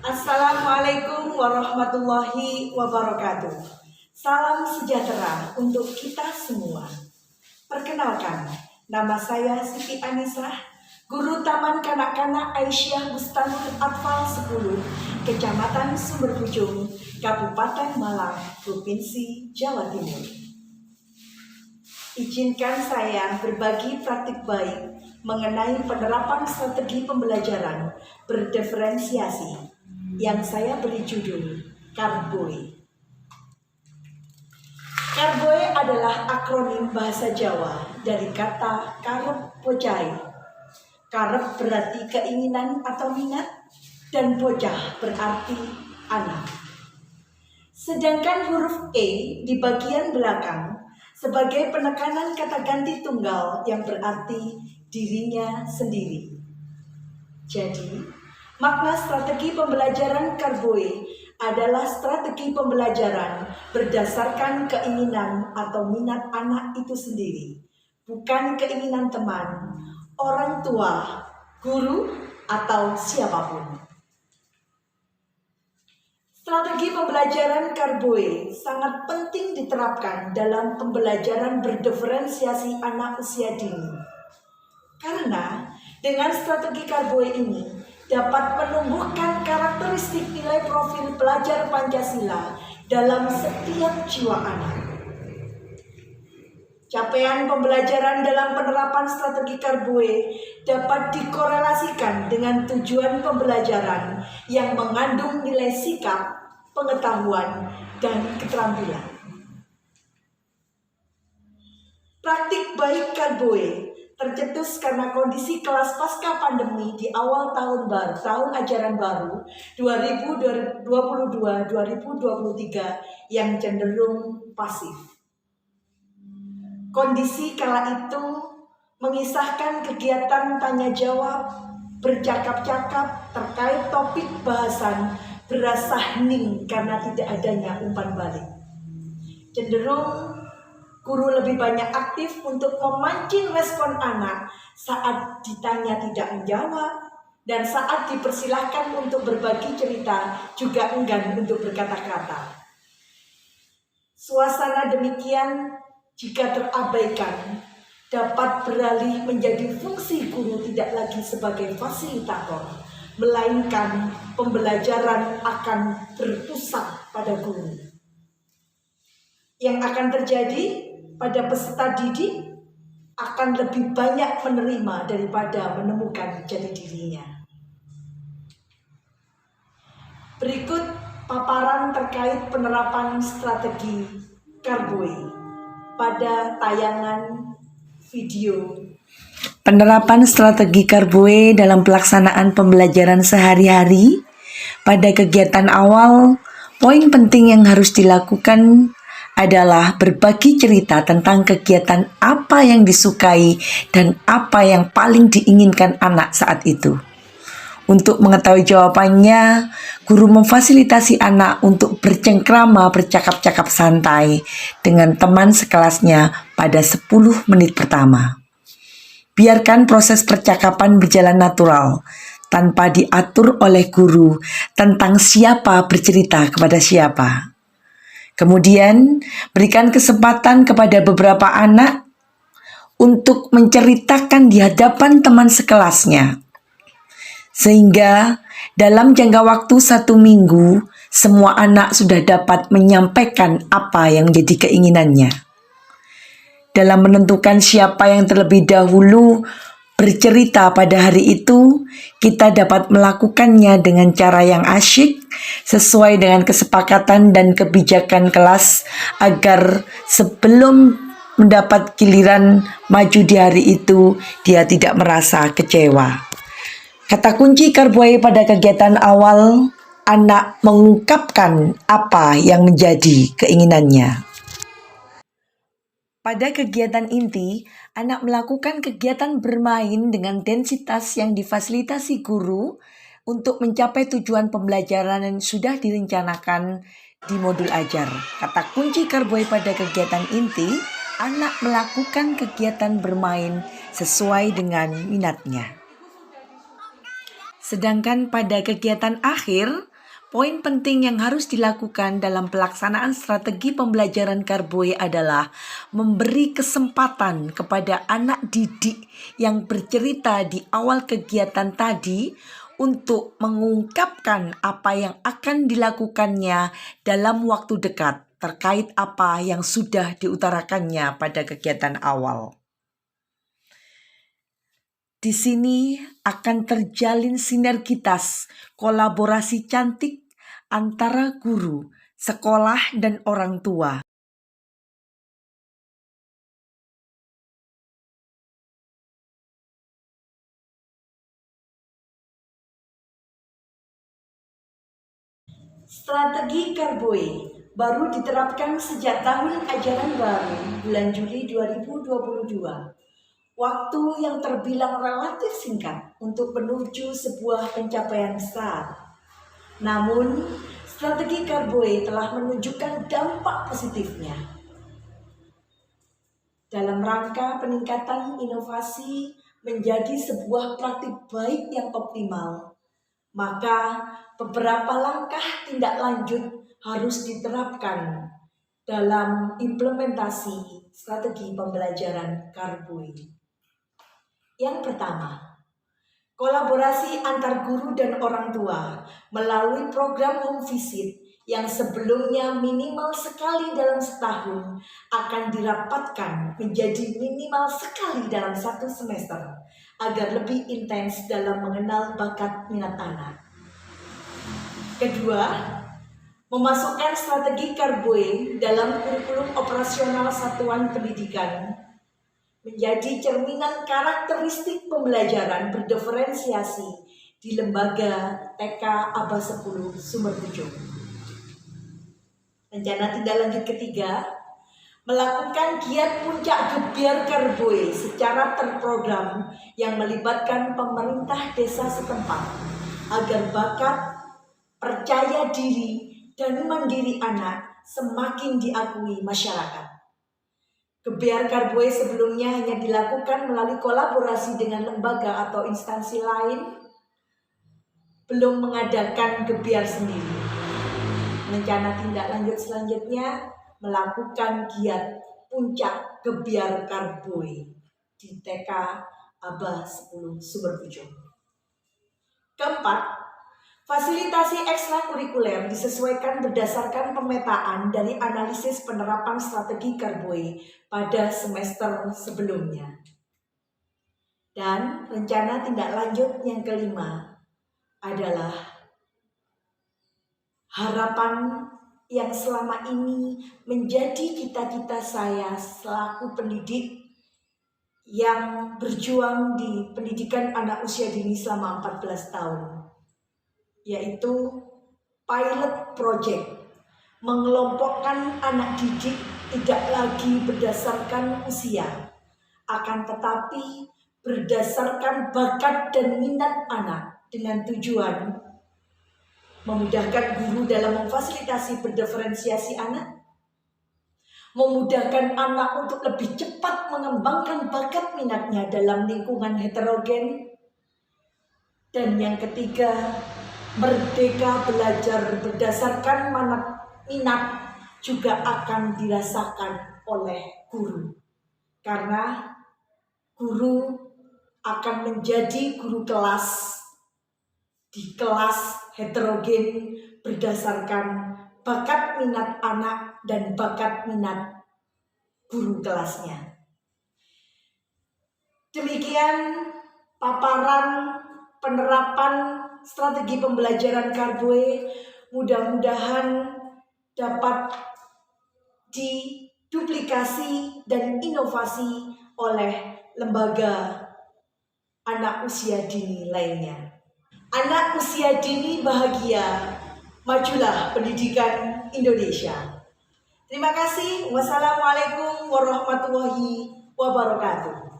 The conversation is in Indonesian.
Assalamualaikum warahmatullahi wabarakatuh. Salam sejahtera untuk kita semua. Perkenalkan, nama saya Siti Anisah, Guru Taman Kanak-Kanak Aisyah Bustanul Atfal 10, Kecamatan Sumberpucung, Kabupaten Malang, Provinsi Jawa Timur. Izinkan saya berbagi praktik baik mengenai penerapan strategi pembelajaran berdiferensiasi yang saya beri judul Karboe. Karboe adalah akronim bahasa Jawa dari kata karep pocai. Karep berarti keinginan atau minat dan bocah berarti anak. Sedangkan huruf E di bagian belakang sebagai penekanan kata ganti tunggal yang berarti dirinya sendiri. Jadi, makna strategi pembelajaran Karboe adalah strategi pembelajaran berdasarkan keinginan atau minat anak itu sendiri, bukan keinginan teman, orang tua, guru, atau siapapun. Strategi pembelajaran Karboe sangat penting diterapkan dalam pembelajaran berdiferensiasi anak usia dini. Karena dengan strategi Karboe ini dapat menumbuhkan karakteristik nilai profil pelajar Pancasila dalam setiap jiwa anak. Capaian pembelajaran dalam penerapan strategi Karboe dapat dikorelasikan dengan tujuan pembelajaran yang mengandung nilai sikap, pengetahuan, dan keterampilan. Praktik baik Karboe tercetus karena kondisi kelas pasca pandemi di awal tahun ajaran baru 2022-2023 yang cenderung pasif. Kondisi kala itu mengisahkan kegiatan tanya jawab, bercakap-cakap terkait topik bahasan berasa hening karena tidak adanya umpan balik. Cenderung guru lebih banyak aktif untuk memancing respon anak saat ditanya tidak menjawab, dan saat dipersilahkan untuk berbagi cerita juga enggan untuk berkata-kata. Suasana demikian jika terabaikan dapat beralih menjadi fungsi guru tidak lagi sebagai fasilitator, melainkan pembelajaran akan berpusat pada guru. Yang akan terjadi pada peserta didik akan lebih banyak menerima daripada menemukan jati dirinya. Berikut paparan terkait penerapan strategi Karboe pada tayangan video. Penerapan strategi Karboe dalam pelaksanaan pembelajaran sehari-hari. Pada kegiatan awal, poin penting yang harus dilakukan adalah berbagi cerita tentang kegiatan apa yang disukai dan apa yang paling diinginkan anak saat itu. Untuk mengetahui jawabannya, guru memfasilitasi anak untuk bercengkrama bercakap-cakap santai dengan teman sekelasnya pada 10 menit pertama. Biarkan proses percakapan berjalan natural, tanpa diatur oleh guru tentang siapa bercerita kepada siapa. Kemudian, berikan kesempatan kepada beberapa anak untuk menceritakan di hadapan teman sekelasnya. Sehingga dalam jangka waktu 1 minggu, semua anak sudah dapat menyampaikan apa yang menjadi keinginannya. Dalam menentukan siapa yang terlebih dahulu bercerita pada hari itu, kita dapat melakukannya dengan cara yang asyik, sesuai dengan kesepakatan dan kebijakan kelas, agar sebelum mendapat giliran maju di hari itu, dia tidak merasa kecewa. Kata kunci Karboe pada kegiatan awal, anak mengungkapkan apa yang menjadi keinginannya. Pada kegiatan inti, anak melakukan kegiatan bermain dengan densitas yang difasilitasi guru untuk mencapai tujuan pembelajaran yang sudah direncanakan di modul ajar. Kata kunci Karboe pada kegiatan inti, anak melakukan kegiatan bermain sesuai dengan minatnya. Sedangkan pada kegiatan akhir, Poin penting yang harus dilakukan dalam pelaksanaan strategi pembelajaran Karboe adalah memberi kesempatan kepada anak didik yang bercerita di awal kegiatan tadi untuk mengungkapkan apa yang akan dilakukannya dalam waktu dekat terkait apa yang sudah diutarakannya pada kegiatan awal. Di sini akan terjalin sinergitas kolaborasi cantik antara guru, sekolah, dan orang tua. Strategi Karboe baru diterapkan sejak tahun ajaran baru bulan Juli 2022. Waktu yang terbilang relatif singkat untuk menuju sebuah pencapaian besar. Namun, strategi Karboe telah menunjukkan dampak positifnya. Dalam rangka peningkatan inovasi menjadi sebuah praktik baik yang optimal, maka beberapa langkah tindak lanjut harus diterapkan dalam implementasi strategi pembelajaran Karboe. Yang pertama, kolaborasi antar guru dan orang tua melalui program home visit yang sebelumnya minimal sekali dalam setahun akan dirapatkan menjadi minimal sekali dalam satu semester agar lebih intens dalam mengenal bakat minat anak. Kedua, memasukkan strategi Karboe dalam kurikulum operasional satuan pendidikan menjadi cerminan karakteristik pembelajaran berdiferensiasi di lembaga TK Aba 10 Sumberpucung. Rencana tindak lanjut ketiga, melakukan giat puncak gebyar Karboe secara terprogram yang melibatkan pemerintah desa setempat agar bakat, percaya diri, dan mandiri anak semakin diakui masyarakat. Gebyar Karboe sebelumnya hanya dilakukan melalui kolaborasi dengan lembaga atau instansi lain, belum mengadakan gebyar sendiri. Rencana tindak lanjut selanjutnya melakukan giat puncak gebyar Karboe di TK Aba 10 Sumberpucung. Keempat, fasilitasi ekstrakurikuler disesuaikan berdasarkan pemetaan dari analisis penerapan strategi Karboe pada semester sebelumnya. Dan rencana tindak lanjut yang kelima adalah harapan yang selama ini menjadi cita-cita saya selaku pendidik yang berjuang di pendidikan anak usia dini selama 14 tahun. Yaitu pilot project, mengelompokkan anak didik tidak lagi berdasarkan usia, akan tetapi berdasarkan bakat dan minat anak dengan tujuan memudahkan guru dalam memfasilitasi berdiferensiasi anak, memudahkan anak untuk lebih cepat mengembangkan bakat minatnya dalam lingkungan heterogen, dan yang ketiga, merdeka belajar berdasarkan minat juga akan dirasakan oleh guru. Karena guru akan menjadi guru kelas di kelas heterogen berdasarkan bakat minat anak dan bakat minat guru kelasnya. Demikian paparan penerapan strategi pembelajaran Karboe, mudah-mudahan dapat diduplikasi dan inovasi oleh lembaga anak usia dini lainnya. Anak usia dini bahagia, majulah pendidikan Indonesia. Terima kasih. Wassalamualaikum warahmatullahi wabarakatuh.